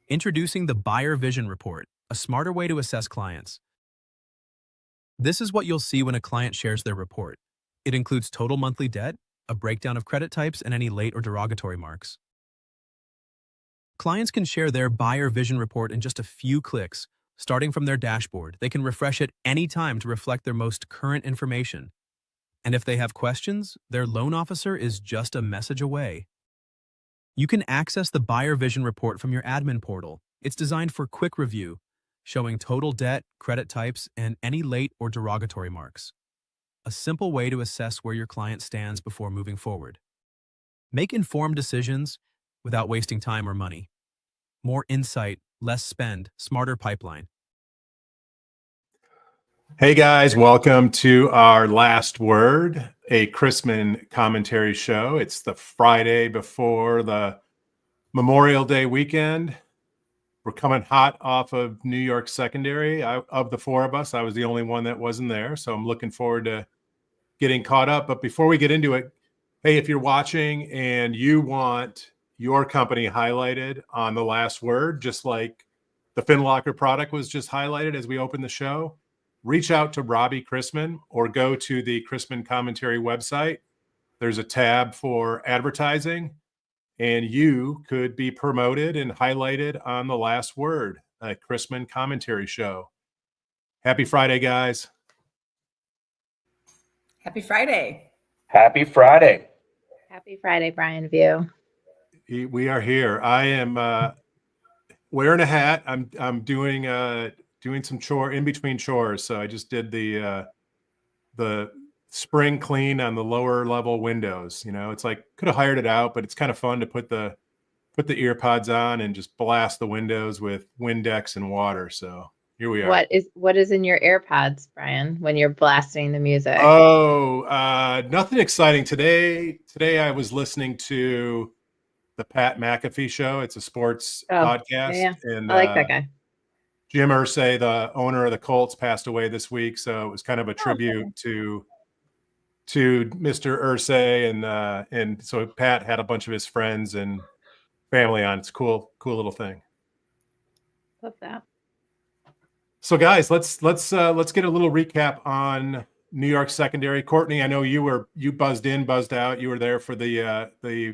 Introducing the Buyer Vision Report, a smarter way to assess clients. This is what you'll see when a client shares their report. It includes total monthly debt, a breakdown of credit types, and any late or derogatory marks. Clients can share their Buyer Vision Report in just a few clicks. Starting from their dashboard, they can refresh it anytime to reflect their most current information. And if they have questions, their loan officer is just a message away. You can access the Buyer Vision Report from your admin portal. It's designed for quick review, showing total debt, credit types, and any late or derogatory marks. A simple way to assess where your client stands before moving forward. Make informed decisions without wasting time or money. More insight, less spend, smarter pipeline. Hey guys, welcome to our last word, a Chrisman commentary show. It's the Friday before the Memorial Day weekend. We're coming hot off of New York secondary. Of the four of us, I was the only one that wasn't there, so I'm looking forward to getting caught up. But before we get into it, hey, if you're watching and you want your company highlighted on the last word, just like the FinLocker product was just highlighted as we opened the show, reach out to Robbie Chrisman or go to the Chrisman commentary website. There's a tab for advertising, and you could be promoted and highlighted on the last word, a Chrisman commentary show. Happy Friday, guys. Happy Friday. Happy Friday. Happy Friday, Brian View. We are here. I am wearing a hat. I'm doing some chore in between chores. So I just did the spring clean on the lower level windows. You know, it's like could have hired it out, but it's kind of fun to put the ear pods on and just blast the windows with Windex and water. So here we are. What is in your AirPods, Brian, when you're blasting the music? Oh, nothing exciting today. Today I was listening to the Pat McAfee show. It's a sports podcast. Yeah. And I like that guy. Jim Irsay, the owner of the Colts, passed away this week. So it was kind of a tribute to Mr. Irsay. And so Pat had a bunch of his friends and family on. It's a cool little thing. Love that. So guys, let's get a little recap on New York secondary. Courtney, I know you buzzed in, buzzed out. You were there for the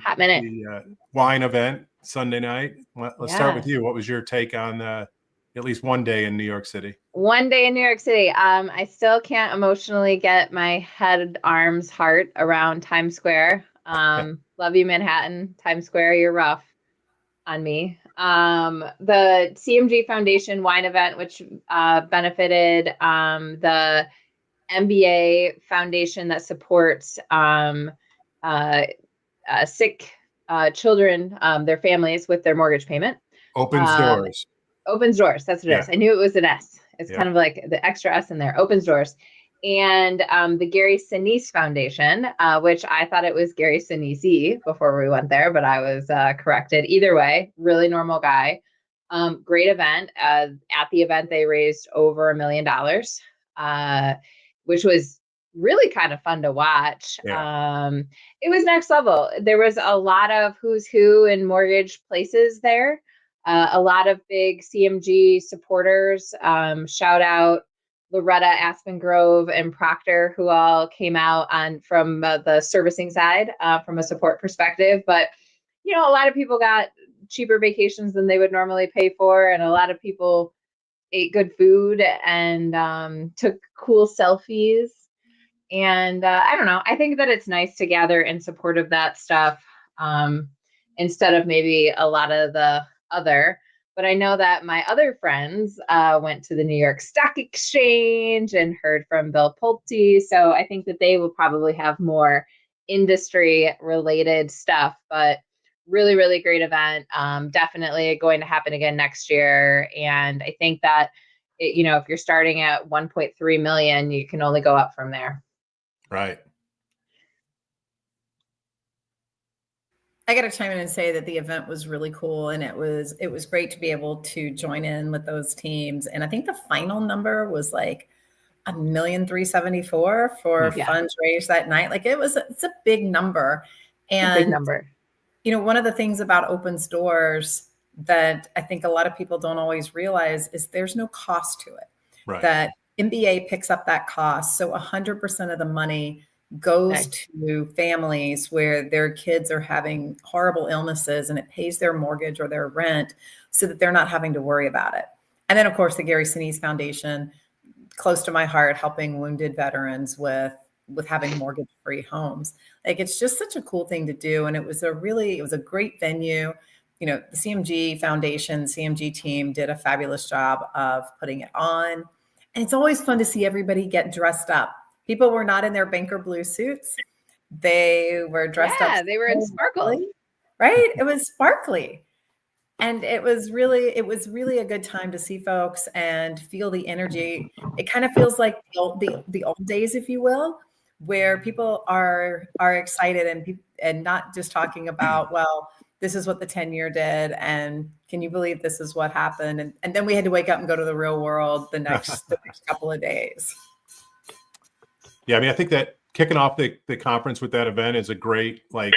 Hot minute. the wine event Sunday night. Let's start with you. What was your take on at least one day in New York City? One day in New York City. I still can't emotionally get my head, arms, heart around Times Square. Love you, Manhattan. Times Square, you're rough on me. The CMG Foundation wine event, which benefited the MBA Foundation that supports sick children, their families with their mortgage payment. Opens doors. Opens doors. That's what it is. I knew it was an S. It's kind of like the extra S in there. Opens doors. And the Gary Sinise Foundation, which I thought it was Gary Sinise before we went there, but I was corrected. Either way, really normal guy. Great event. At the event, they raised over $1 million, which was really kind of fun to watch. Yeah. It was next level. There was a lot of who's who in mortgage places there. A lot of big CMG supporters. Shout out Loretta Aspen Grove and Proctor, who all came out from the servicing side from a support perspective. But, you know, a lot of people got cheaper vacations than they would normally pay for. And a lot of people ate good food and took cool selfies. And I don't know, I think that it's nice to gather in support of that stuff instead of maybe a lot of the other. But I know that my other friends went to the New York Stock Exchange and heard from Bill Pulte. So I think that they will probably have more industry related stuff, but really, really great event. Definitely going to happen again next year. And I think that, if you're starting at 1.3 million, you can only go up from there. Right. I got to chime in and say that the event was really cool, and it was great to be able to join in with those teams. And I think the final number was like $1,374,000 for funds raised that night. Like it's a big number. And big number. One of the things about opens doors that I think a lot of people don't always realize is there's no cost to it. Right. That MBA picks up that cost. So 100% of the money goes to families where their kids are having horrible illnesses, and it pays their mortgage or their rent so that they're not having to worry about it. And then, of course, the Gary Sinise Foundation, close to my heart, helping wounded veterans with having mortgage-free homes. Like, it's just such a cool thing to do. And it was a great venue. You know, the CMG Foundation, CMG team did a fabulous job of putting it on. And it's always fun to see everybody get dressed up. People were not in their banker blue suits. They were dressed up. Yeah, they were in sparkle. Right? It was sparkly. And it was really a good time to see folks and feel the energy. It kind of feels like the old days, if you will, where people are excited and not just talking about, well, this is what the 10-year did, and can you believe this is what happened? And then we had to wake up and go to the real world the next couple of days. Yeah, I mean, I think that kicking off the conference with that event is a great, like,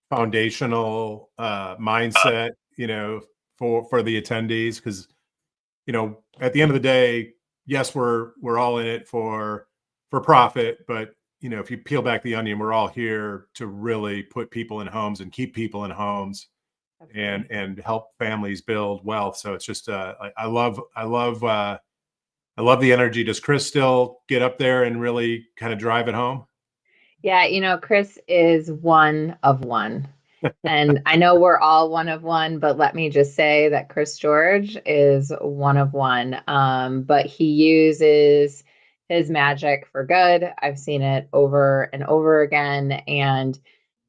foundational mindset, you know, for the attendees, because, you know, at the end of the day, yes, we're all in it for profit, but, you know, if you peel back the onion, we're all here to really put people in homes and keep people in homes and help families build wealth. So it's just I love the energy. Does Chris still get up there and really kind of drive it home? Yeah, you know, Chris is one of one. And I know we're all one of one, but let me just say that Chris George is one of one. But he uses his magic for good. I've seen it over and over again. And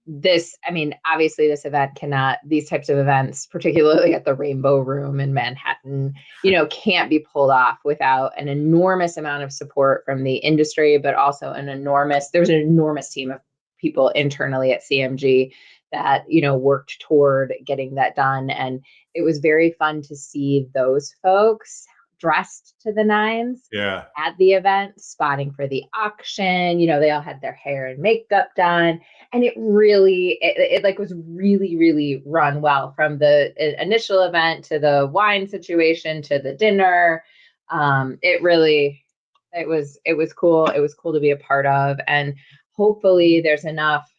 this, I mean, obviously these types of events, particularly at the Rainbow Room in Manhattan, you know, can't be pulled off without an enormous amount of support from the industry, but also there's an enormous team of people internally at CMG that, you know, worked toward getting that done. And it was very fun to see those folks dressed to the nines at the event, spotting for the auction. You know, they all had their hair and makeup done. And it really, it was really, really run well, from the initial event to the wine situation to the dinner. It was cool. It was cool to be a part of. And hopefully there's enough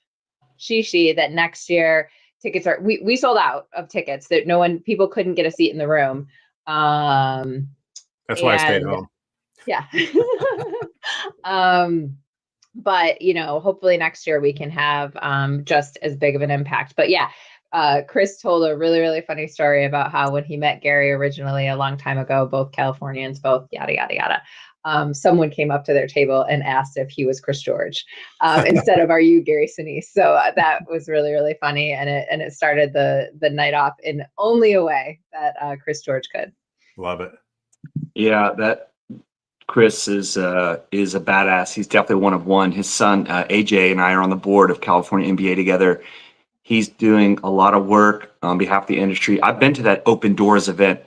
shishi that next year tickets we sold out of tickets that people couldn't get a seat in the room. That's why I stayed home. Yeah. But, you know, hopefully next year we can have just as big of an impact. But yeah, Chris told a really, really funny story about how when he met Gary originally a long time ago, both Californians, both yada, yada, yada. Someone came up to their table and asked if he was Chris George instead of, are you Gary Sinise? So that was really, really funny. And it started the night off in only a way that Chris George could. Love it. Yeah, that Chris is a badass. He's definitely one of one. His son, AJ, and I are on the board of California MBA together. He's doing a lot of work on behalf of the industry. I've been to that Open Doors event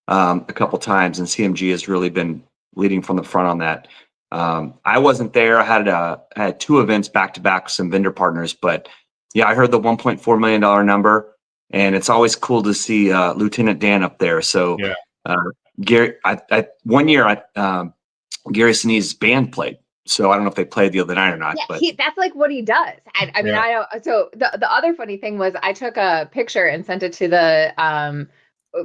a couple times, and CMG has really been leading from the front on that. I wasn't there. I had two events back to back with some vendor partners, but yeah, I heard the $1.4 million number, and it's always cool to see Lieutenant Dan up there. So Gary, one year, Gary Sinise's band played. So I don't know if they played the other night or not. Yeah, but that's like what he does. I mean, I don't. So the other funny thing was I took a picture and sent it to the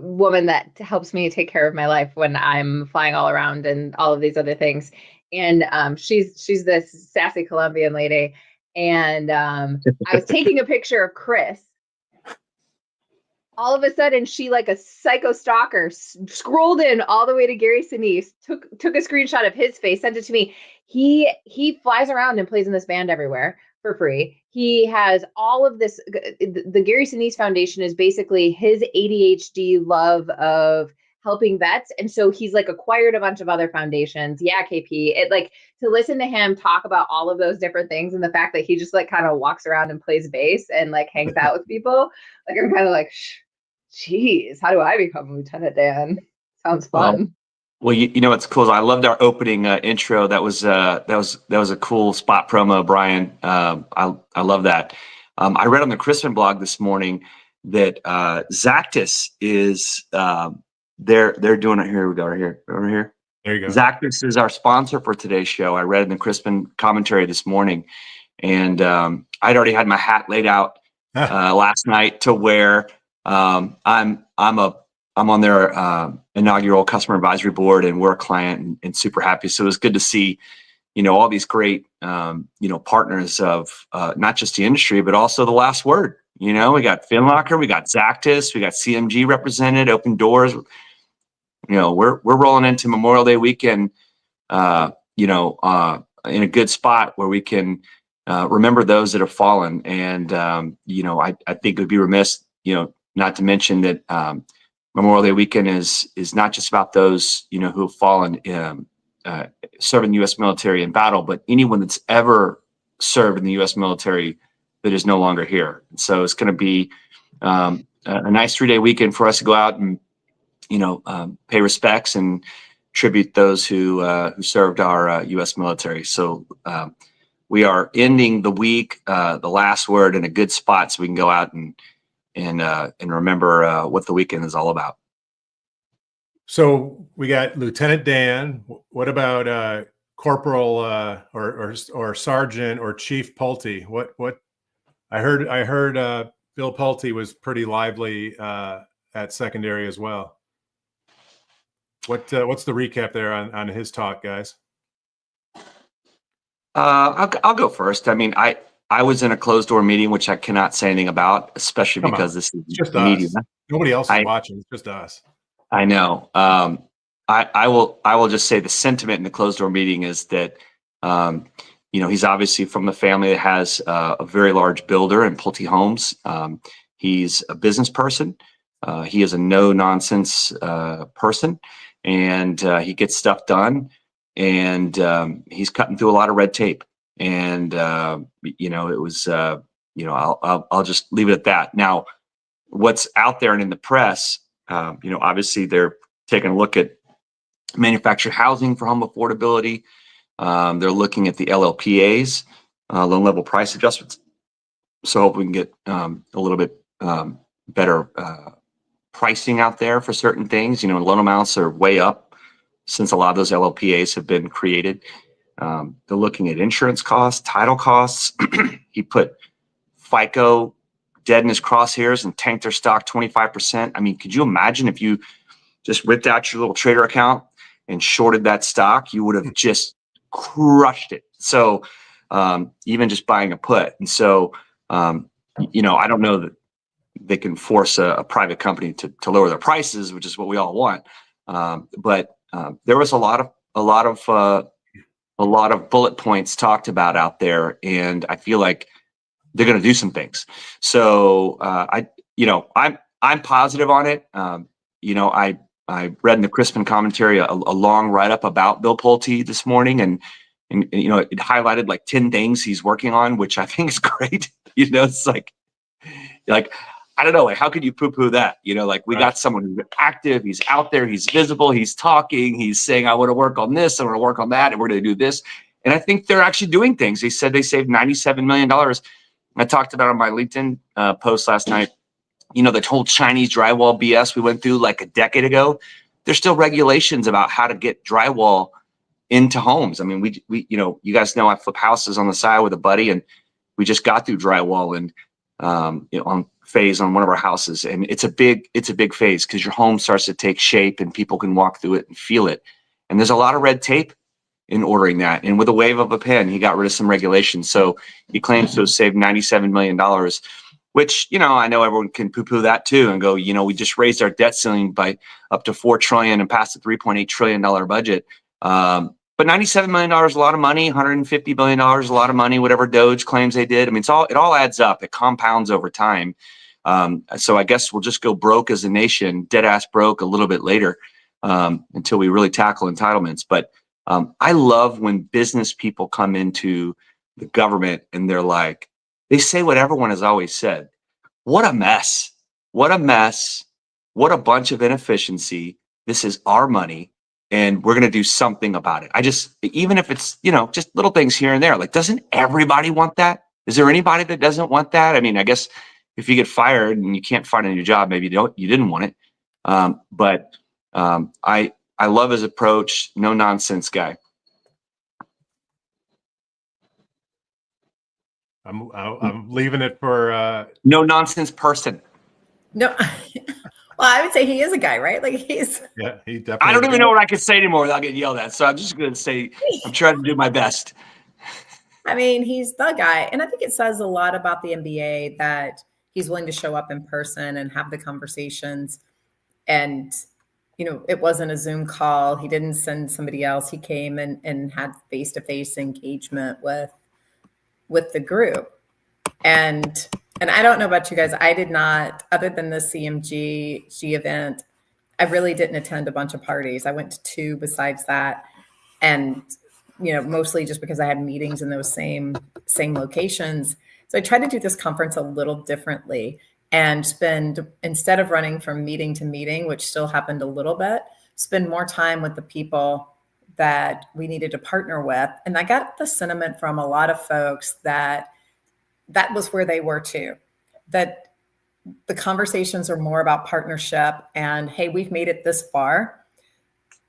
woman that helps me take care of my life when I'm flying all around and all of these other things. And she's this sassy Colombian lady. And I was taking a picture of Chris. All of a sudden, she, like a psycho stalker, scrolled in all the way to Gary Sinise, took a screenshot of his face, sent it to me. He flies around and plays in this band everywhere for free. He has all of this. The Gary Sinise Foundation is basically his ADHD love of helping vets. And so he's like acquired a bunch of other foundations. Yeah, KP. To listen to him talk about all of those different things and the fact that he just like kind of walks around and plays bass and like hangs out with people. Like, I'm kind of like, geez, how do I become Lieutenant Dan? Sounds fun. Well, you know what's cool is I loved our opening intro. That was a cool spot promo, Brian. I love that. I read on the Chrisman blog this morning that Zactus is they're doing it. Here we go, right here, over here. There you go. Zactus is our sponsor for today's show. I read in the Chrisman commentary this morning, and I'd already had my hat laid out last night to wear. I'm on their inaugural customer advisory board, and we're a client and super happy. So it was good to see, all these great, partners of not just the industry, but also the last word. We got FinLocker, we got Zactus, we got CMG represented, Open Doors. We're rolling into Memorial Day weekend, in a good spot where we can remember those that have fallen. And, I think it would be remiss, not to mention that Memorial Day weekend is not just about those, who have fallen serving the U.S. military in battle, but anyone that's ever served in the U.S. military that is no longer here. So it's going to be a nice 3-day weekend for us to go out and, pay respects and tribute those who served our U.S. military. So we are ending the week, the last word, in a good spot, so we can go out and remember what the weekend is all about. So we got Lieutenant Dan. What about Corporal or Sergeant or Chief Pulte? What I heard Bill Pulte was pretty lively at secondary as well. What's the recap there on his talk, guys? I'll go first. I mean, I was in a closed door meeting, which I cannot say anything about, especially because this is just media. Us. Nobody else is watching. It's just us. I know. I will just say the sentiment in the closed door meeting is that, he's obviously from the family that has a very large builder in Pulte Homes. He's a business person. He is a no nonsense person, and he gets stuff done. And he's cutting through a lot of red tape. And it was I'll just leave it at that. Now, what's out there and in the press, obviously they're taking a look at manufactured housing for home affordability. They're looking at the LLPAs, loan level price adjustments. So hope we can get a little bit better pricing out there for certain things. Loan amounts are way up since a lot of those LLPAs have been created. They're looking at insurance costs, title costs. He put FICO dead in his crosshairs and tanked their stock 25%. I mean, could you imagine if you just ripped out your little trader account and shorted that stock? You would have just crushed it. So even just buying a put. And so, I don't know that they can force a private company to lower their prices, which is what we all want. But there was a lot of bullet points talked about out there, and I feel like they're going to do some things. So I'm positive on it. I read in the Chrisman commentary a long write up about Bill Pulte this morning, and it highlighted like 10 things he's working on, which I think is great. It's like I don't know, how could you poo-poo that? We got someone who's active, he's out there, he's visible, he's talking, he's saying, I want to work on this, I want to work on that, and we're going to do this. And I think they're actually doing things. They said they saved $97 million. I talked about on my LinkedIn post last night, the whole Chinese drywall BS we went through like a decade ago. There's still regulations about how to get drywall into homes. I mean, we you guys know I flip houses on the side with a buddy, and we just got through drywall and on phase on one of our houses, and it's a big phase because your home starts to take shape and people can walk through it and feel it. And there's a lot of red tape in ordering that. And with a wave of a pen, he got rid of some regulations. So he claims to have saved $97 million, which, I know everyone can poo-poo that too and go, we just raised our debt ceiling by up to $4 trillion and passed a $3.8 trillion budget. But $97 million is a lot of money. $150 billion is a lot of money, whatever Doge claims they did. I mean, it all adds up. It compounds over time. So I guess we'll just go broke as a nation, dead ass broke a little bit later until we really tackle entitlements. But I love when business people come into the government and they're like, they say what everyone has always said. What a mess. What a mess. What a bunch of inefficiency. This is our money. And we're going to do something about it. Even if it's, just little things here and there, like, doesn't everybody want that? Is there anybody that doesn't want that? I mean, I guess if you get fired and you can't find a new job, maybe you didn't want it. But I love his approach. No nonsense guy. I'm leaving it for no nonsense person. No, well, I would say he is a guy, right? Like he definitely. I don't even know what I can say anymore without getting yelled at. So I'm just going to say I'm trying to do my best. I mean, he's the guy, and I think it says a lot about the MBA that he's willing to show up in person and have the conversations. And it wasn't a Zoom call. He didn't send somebody else. He came and had face-to-face engagement with the group. And I don't know about you guys. I did not, other than the CMG event, I really didn't attend a bunch of parties. I went to 2 besides that. And, mostly just because I had meetings in those same locations. So I tried to do this conference a little differently and instead of running from meeting to meeting, which still happened a little bit, spend more time with the people that we needed to partner with. And I got the sentiment from a lot of folks that was where they were too, that the conversations are more about partnership and, hey, we've made it this far.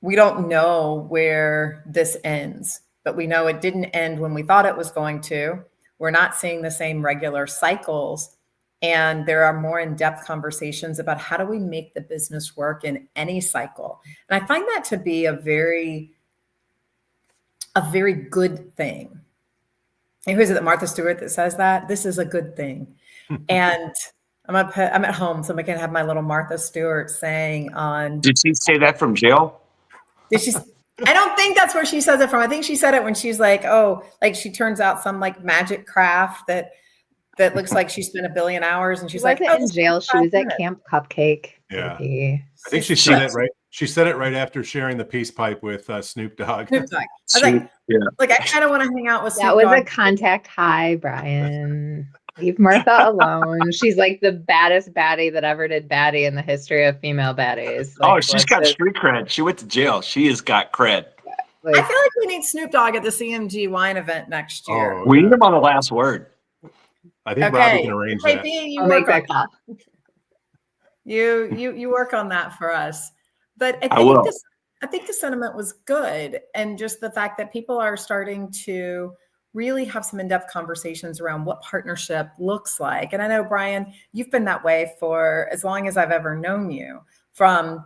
We don't know where this ends, but we know it didn't end when we thought it was going to. We're not seeing the same regular cycles. And there are more in-depth conversations about how do we make the business work in any cycle. And I find that to be a very good thing. And who is it that Martha Stewart that says that? This is a good thing. And I'm at home, so I'm going to have my little Martha Stewart saying on. Did she say that from jail? I don't think that's where she says it from. I think she said it when she's like, oh, like she turns out some like magic craft that looks like she spent 1 billion hours, and she's like, oh, in jail. She was at Camp Cupcake. Yeah, maybe. I think she said it right. She said it right after sharing the peace pipe with Snoop Dogg. Snoop Dogg. I was like, like I kind of want to hang out with Snoop That was Dogg. a contact high, Brian. Leave Martha alone. She's like the baddest baddie that ever did baddie in the history of female baddies. Like, she's got street cred. She went to jail. She has got cred. I feel like we need Snoop Dogg at the CMG wine event next year. We need him on the last word. I think Robbie can arrange that. You work on that. You work on that for us. But I think the sentiment was good, and just the fact that people are starting to really have some in-depth conversations around what partnership looks like. And I know, Brian, you've been that way for as long as I've ever known you, from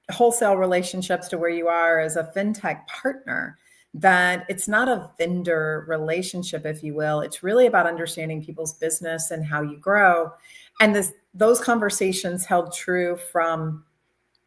wholesale relationships to where you are as a fintech partner, that it's not a vendor relationship, if you will. It's really about understanding people's business and how you grow. And those conversations held true from,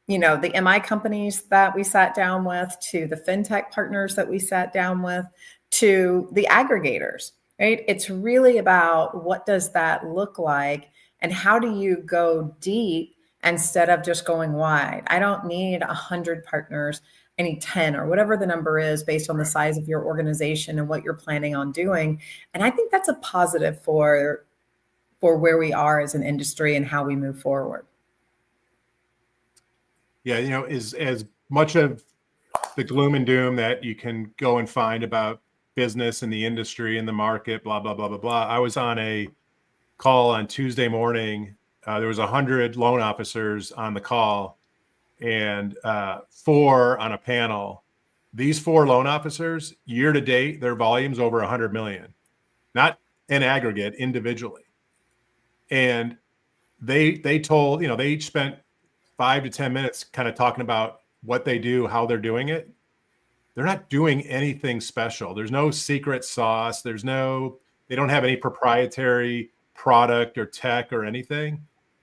the MI companies that we sat down with, to the fintech partners that we sat down with, to the aggregators, right? It's really about what does that look like and how do you go deep instead of just going wide. I don't need 100 partners. I need 10 or whatever the number is based on the size of your organization and what you're planning on doing. And I think that's a positive for where we are as an industry and how we move forward. Yeah, as much of the gloom and doom that you can go and find about business and the industry and the market, blah, blah, blah, blah, blah. I was on a call on Tuesday morning. There was 100 loan officers on the call and 4 on a panel. These 4 loan officers, year to date, their volume's over 100 million, not in aggregate, individually. And they told, they each spent 5 to 10 minutes kind of talking about what they do, how they're doing it. They're not doing anything special. There's no secret sauce. They don't have any proprietary product or tech or anything.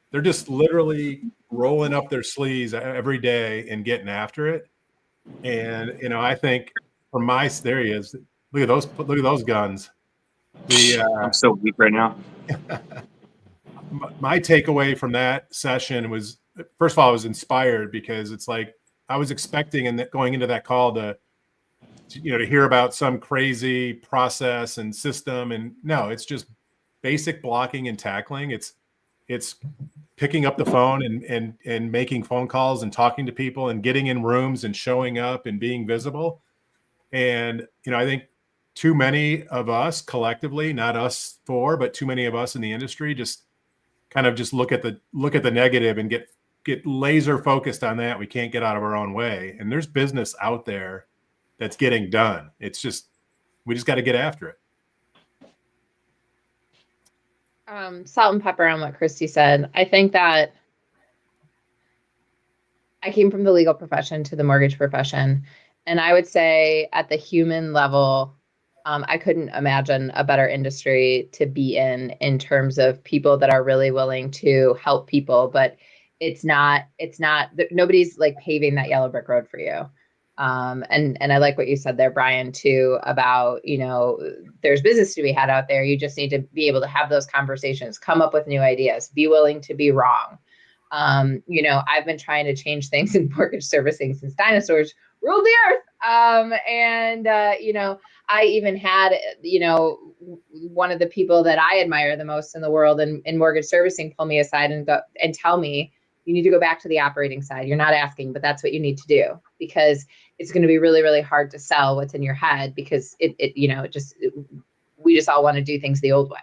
They're just literally rolling up their sleeves every day and getting after it. And, I think from there he is. Look at those guns. I'm so weak right now. My takeaway from that session was, first of all, I was inspired because it's like I was expecting and going into that call to hear about some crazy process and system, and no, it's just basic blocking and tackling. It's picking up the phone and making phone calls and talking to people and getting in rooms and showing up and being visible. And I think too many of us collectively, not us 4, but too many of us in the industry just kind of just look at the negative and get laser focused on that. We can't get out of our own way. And there's business out there that's getting done. It's just, we just got to get after it. Salt and pepper on what Christy said. I think that I came from the legal profession to the mortgage profession. And I would say at the human level, I couldn't imagine a better industry to be in terms of people that are really willing to help people, but it's not, nobody's like paving that yellow brick road for you. And I like what you said there, Brian, too, about, there's business to be had out there. You just need to be able to have those conversations, come up with new ideas, be willing to be wrong. I've been trying to change things in mortgage servicing since dinosaurs ruled the earth. I even had, one of the people that I admire the most in the world in mortgage servicing pull me aside and tell me, you need to go back to the operating side. You're not asking, but that's what you need to do, because it's going to be really, really hard to sell what's in your head, because we just all want to do things the old way.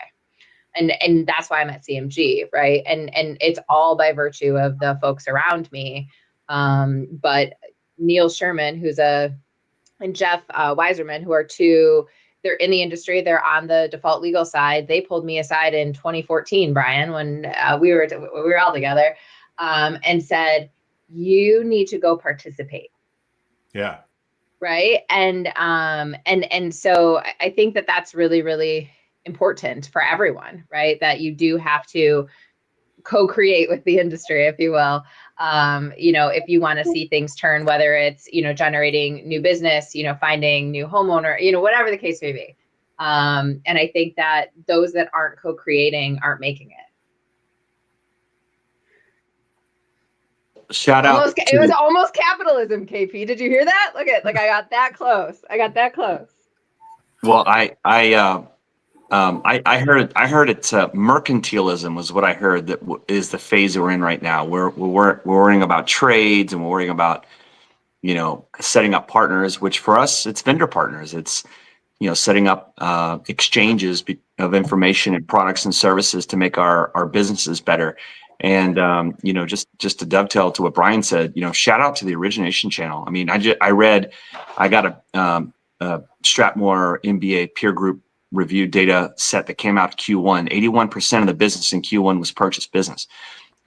And that's why I'm at CMG, right? And it's all by virtue of the folks around me. But Neil Sherman, and Jeff Weiserman, who are they're in the industry, they're on the default legal side. They pulled me aside in 2014, Brian, when we were all together, and said, you need to go participate. Yeah. Right. And so I think that that's really, really important for everyone, right? That you do have to co-create with the industry, if you will. If you want to see things turn, whether it's, generating new business, finding new homeowner, whatever the case may be. And I think that those that aren't co-creating aren't making it. Shout out. It was almost capitalism, KP. Did you hear that? Look at, I got that close. Well, I heard it. Mercantilism was what I heard. That is the phase that we're in right now. We're worrying about trades, and we're worrying about, setting up partners. Which for us, it's vendor partners. It's setting up exchanges of information and products and services to make our businesses better. And just to dovetail to what Brian said, shout out to the origination channel. I mean, I got a Stratmore MBA peer group review data set that came out Q1. 81% of the business in Q1 was purchase business.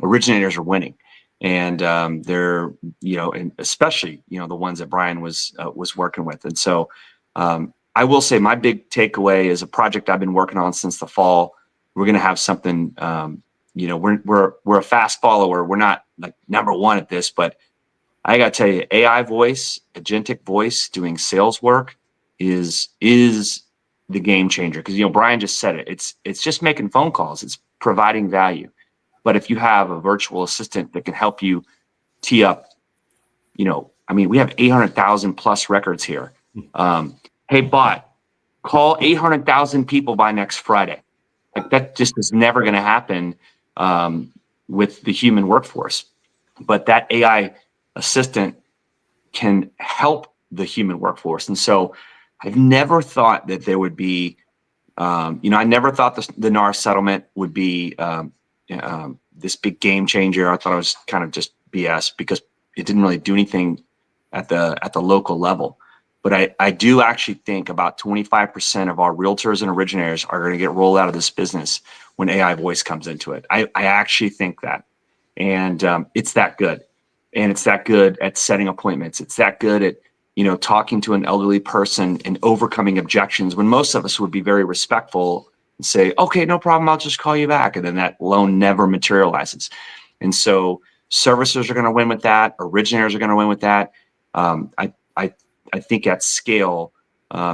Originators are winning, and they're and especially the ones that Brian was working with. And so I will say my big takeaway is a project I've been working on since the fall. We're going to have something. We're a fast follower. We're not like number one at this, but I got to tell you, AI voice, agentic voice, doing sales work is the game changer. Because Brian just said it. It's just making phone calls. It's providing value. But if you have a virtual assistant that can help you tee up, we have 800,000 plus records here. Hey, bot, call 800,000 people by next Friday. Like that just is never going to happen with the human workforce. But that AI assistant can help the human workforce. And so I've never thought that there would be, I never thought the NAR settlement would be this big game changer. I thought it was kind of just BS because it didn't really do anything at the local level. But I do actually think about 25% of our realtors and originators are going to get rolled out of this business when AI voice comes into it. I actually think that. And it's that good. And it's that good at setting appointments. It's that good at, talking to an elderly person and overcoming objections when most of us would be very respectful and say, okay, no problem, I'll just call you back. And then that loan never materializes. And so servicers are going to win with that. Originators are going to win with that. I think at scale,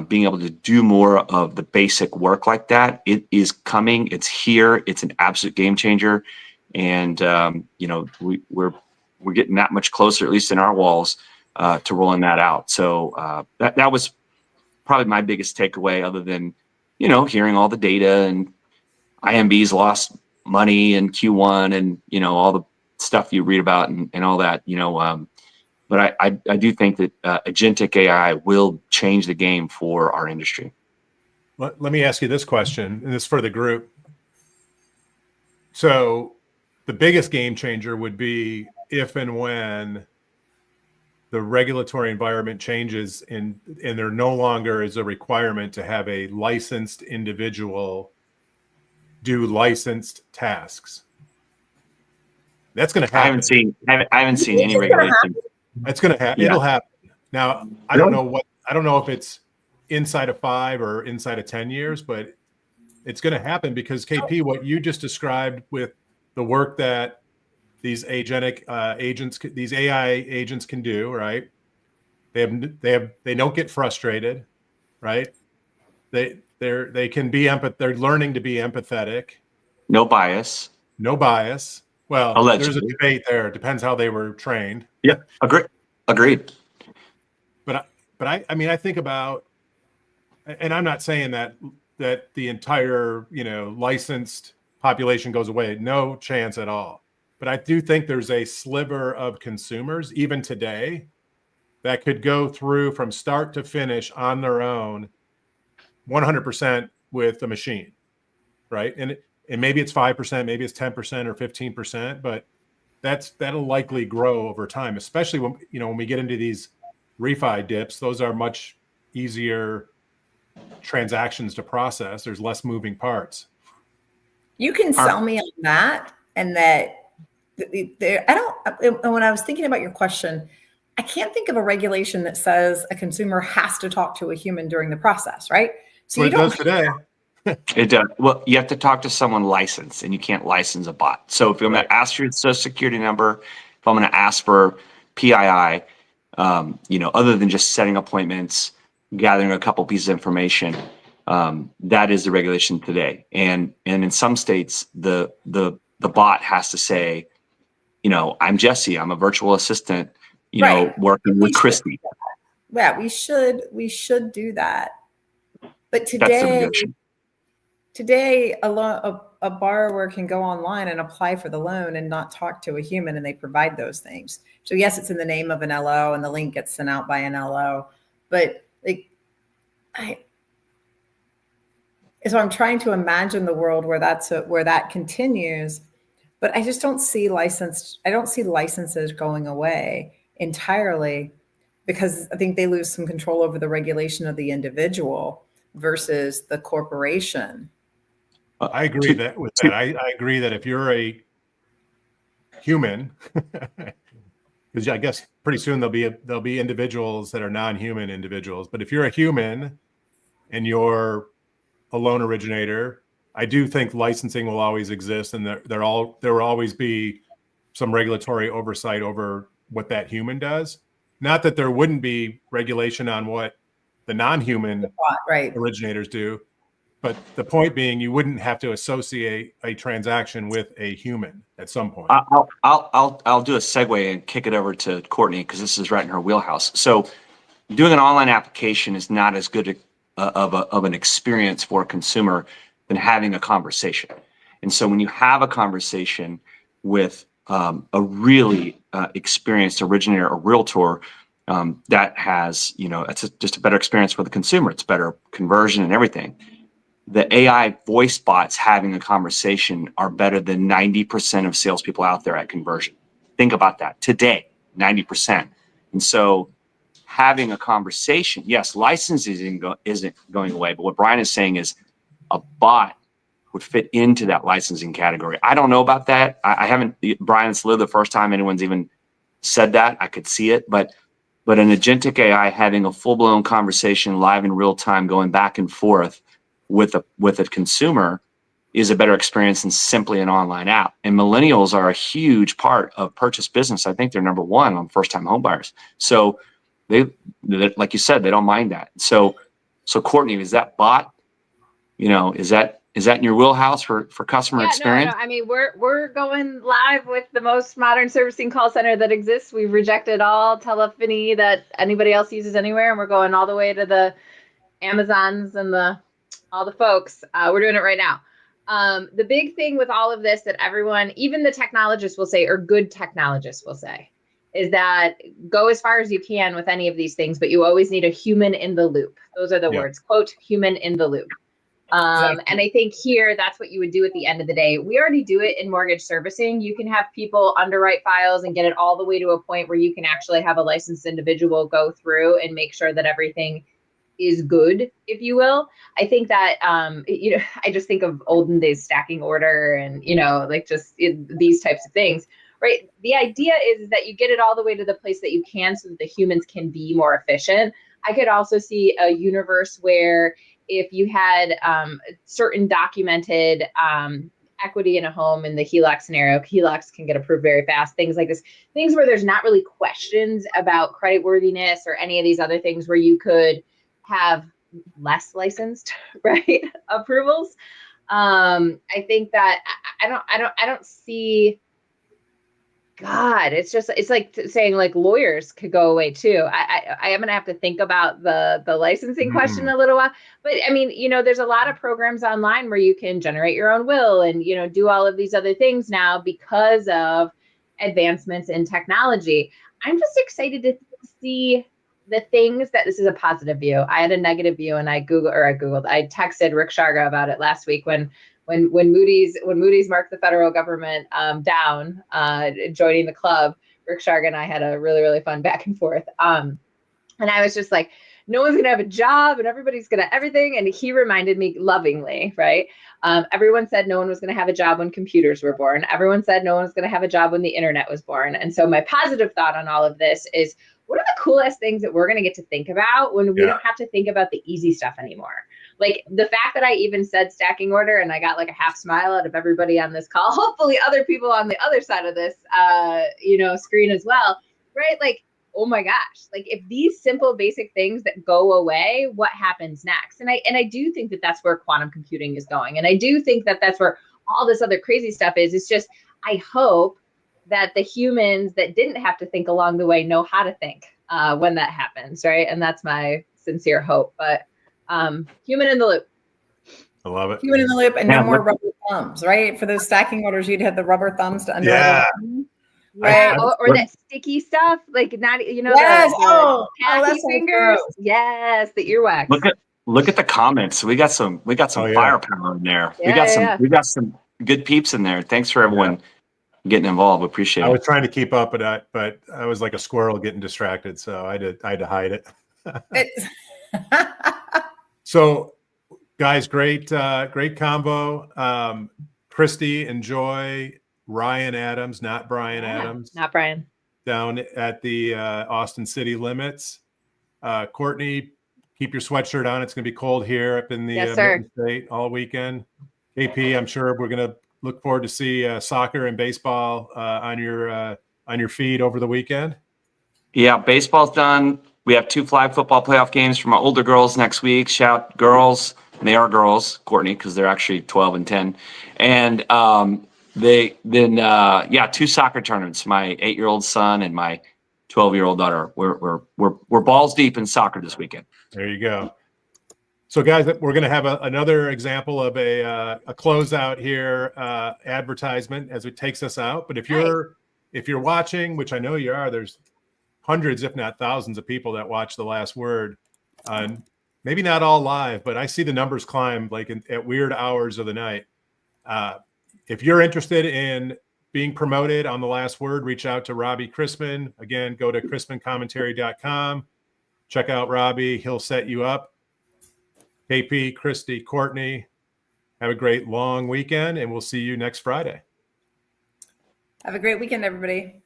being able to do more of the basic work like that, it is coming. It's here. It's an absolute game changer. And, we're getting that much closer, at least in our walls, to rolling that out. So that was probably my biggest takeaway, other than, hearing all the data and IMB's lost money in Q1 and, all the stuff you read about and all that, but I do think that agentic AI will change the game for our industry. Let me ask you this question, and this is for the group. So the biggest game changer would be if and when the regulatory environment changes and there no longer is a requirement to have a licensed individual do licensed tasks. That's going to happen. I haven't seen any regulation. It's going to happen. It'll happen. Now, I don't know if it's inside of 5 or inside of 10 years, but it's going to happen because KP, what you just described with the work that these agentic agents, these AI agents can do, right? They don't get frustrated, right? They can be they're learning to be empathetic. No bias. Well, allegedly. There's a debate there. It depends how they were trained. Yeah, agreed. But I mean, I think about, and I'm not saying that the entire, licensed population goes away. No chance at all. But I do think there's a sliver of consumers, even today, that could go through from start to finish on their own 100% with the machine, right? And maybe it's 5%, maybe it's 10% or 15%, but that'll likely grow over time, especially when we get into these refi dips. Those are much easier transactions to process. There's less moving parts. You can sell me on that, and that when I was thinking about your question, I can't think of a regulation that says a consumer has to talk to a human during the process, right? So it does today. It does. Well, you have to talk to someone licensed, and you can't license a bot. So if I'm going to ask for your social security number, if I'm going to ask for PII, other than just setting appointments, gathering a couple pieces of information, that is the regulation today. And in some states, the bot has to say, I'm Jesse, I'm a virtual assistant, working with Christy. Yeah, we should do that. But today a borrower can go online and apply for the loan and not talk to a human, and they provide those things. So yes, it's in the name of an LO and the link gets sent out by an LO, but so I'm trying to imagine the world where that continues, but I just don't see licenses going away entirely, because I think they lose some control over the regulation of the individual versus the corporation. I agree with that. I agree that if you're a human, because I guess pretty soon there'll be individuals that are non-human individuals. But if you're a human and you're a loan originator, I do think licensing will always exist, and there will always be some regulatory oversight over what that human does. Not that there wouldn't be regulation on what the non-human originators do, but the point being, you wouldn't have to associate a transaction with a human at some point. I'll do a segue and kick it over to Courtney, because this is right in her wheelhouse. So, doing an online application is not as good of an experience for a consumer than having a conversation. And so, when you have a conversation with a really experienced originator or realtor, that has, it's just a better experience for the consumer. It's better conversion and everything. The AI voice bots having a conversation are better than 90% of salespeople out there at conversion. Think about that today, 90%. And so having a conversation, yes, licensing isn't going away, but what Brian is saying is a bot would fit into that licensing category. I don't know about that. I haven't, Brian, it's literally the first time anyone's even said that. I could see it, but an agentic AI having a full-blown conversation live in real time, going back and forth with a consumer, is a better experience than simply an online app. And millennials are a huge part of purchase business. I think they're number one on first-time home buyers. So they, like you said, they don't mind that. So Courtney, is that bot, is that in your wheelhouse for customer experience? No. I mean, we're going live with the most modern servicing call center that exists. We've rejected all telephony that anybody else uses anywhere, and we're going all the way to the Amazons and all the folks. We're doing it right now. The big thing with all of this that everyone, even the technologists will say, or good technologists will say, is that go as far as you can with any of these things, but you always need a human in the loop. Those are the words, quote, human in the loop. And I think here, that's what you would do at the end of the day. We already do it in mortgage servicing. You can have people underwrite files and get it all the way to a point where you can actually have a licensed individual go through and make sure that everything is good, if you will. I think that, I just think of olden days stacking order and, these types of things, right? The idea is that you get it all the way to the place that you can so that the humans can be more efficient. I could also see a universe where if you had certain documented equity in a home in the HELOC scenario, HELOCs can get approved very fast, things like this, things where there's not really questions about creditworthiness or any of these other things where you could have less licensed, right, approvals. I think that I don't see, God, it's like saying like lawyers could go away too. I am gonna have to think about the licensing question a little while. But I mean, there's a lot of programs online where you can generate your own will and, do all of these other things now because of advancements in technology. I'm just excited to see the things that, this is a positive view. I had a negative view and I texted Rick Sharga about it last week when Moody's marked the federal government down, joining the club. Rick Sharga and I had a really, really fun back and forth. And I was just like, no one's gonna have a job and everybody's gonna everything. And he reminded me lovingly, right? Everyone said no one was gonna have a job when computers were born. Everyone said no one was gonna have a job when the internet was born. And so my positive thought on all of this is, what are the coolest things that we're going to get to think about when we don't have to think about the easy stuff anymore? Like the fact that I even said stacking order and I got like a half smile out of everybody on this call, hopefully other people on the other side of this, screen as well, right? Like, oh my gosh, like if these simple basic things that go away, what happens next? And I do think that that's where quantum computing is going. And I do think that that's where all this other crazy stuff is. It's just, I hope that the humans that didn't have to think along the way know how to think when that happens, right? And that's my sincere hope. But human in the loop. I love it. Human in the loop and no more rubber thumbs, right? For those stacking orders, you'd have the rubber thumbs to underwrite. Right. Or that sticky stuff, like not, yes. the that's fingers. Yes, the earwax. Look at the comments. We got some firepower in there. We got some good peeps in there. Thanks for everyone getting involved. We appreciate it. I was trying to keep up with that, but I was like a squirrel getting distracted, so I had to hide it. So, guys, great combo. Christy, enjoy Ryan Adams, not Brian Adams. Not Brian. Down at the Austin City limits. Courtney, keep your sweatshirt on. It's going to be cold here up in the Mountain State all weekend. KP, I'm sure we're going to look forward to see soccer and baseball on your feed over the weekend. Yeah, baseball's done. We have 2 flag football playoff games from our older girls next week. Shout girls. And they are girls, Courtney, because they're actually 12 and 10. And 2 soccer tournaments. My 8-year-old son and my 12-year-old daughter. We're balls deep in soccer this weekend. There you go. So, guys, we're going to have another example of a closeout here, advertisement as it takes us out. But if you're watching, which I know you are, there's hundreds, if not thousands, of people that watch The Last Word. Maybe not all live, but I see the numbers climb like at weird hours of the night. If you're interested in being promoted on The Last Word, reach out to Robbie Chrisman. Again, go to chrismancommentary.com. Check out Robbie. He'll set you up. KP, Christy, Courtney, have a great long weekend, and we'll see you next Friday. Have a great weekend, everybody.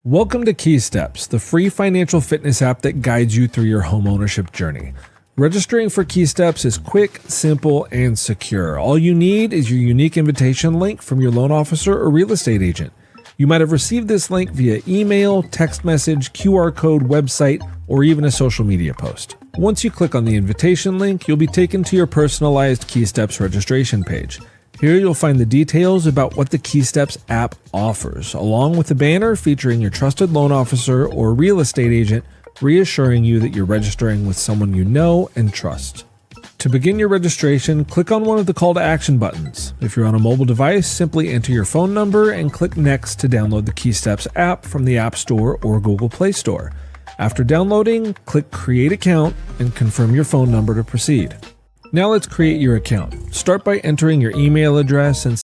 Welcome to Key Steps, the free financial fitness app that guides you through your home ownership journey. Registering for Key Steps is quick, simple, and secure. All you need is your unique invitation link from your loan officer or real estate agent. You might have received this link via email, text message, QR code, website, or even a social media post. Once you click on the invitation link, you'll be taken to your personalized Key Steps registration page. Here you'll find the details about what the Key Steps app offers, along with a banner featuring your trusted loan officer or real estate agent, reassuring you that you're registering with someone you know and trust. To begin your registration, click on one of the call to action buttons. If you're on a mobile device, simply enter your phone number and click Next to download the Key Steps app from the App Store or Google Play Store. After downloading, click Create Account and confirm your phone number to proceed. Now let's create your account. Start by entering your email address and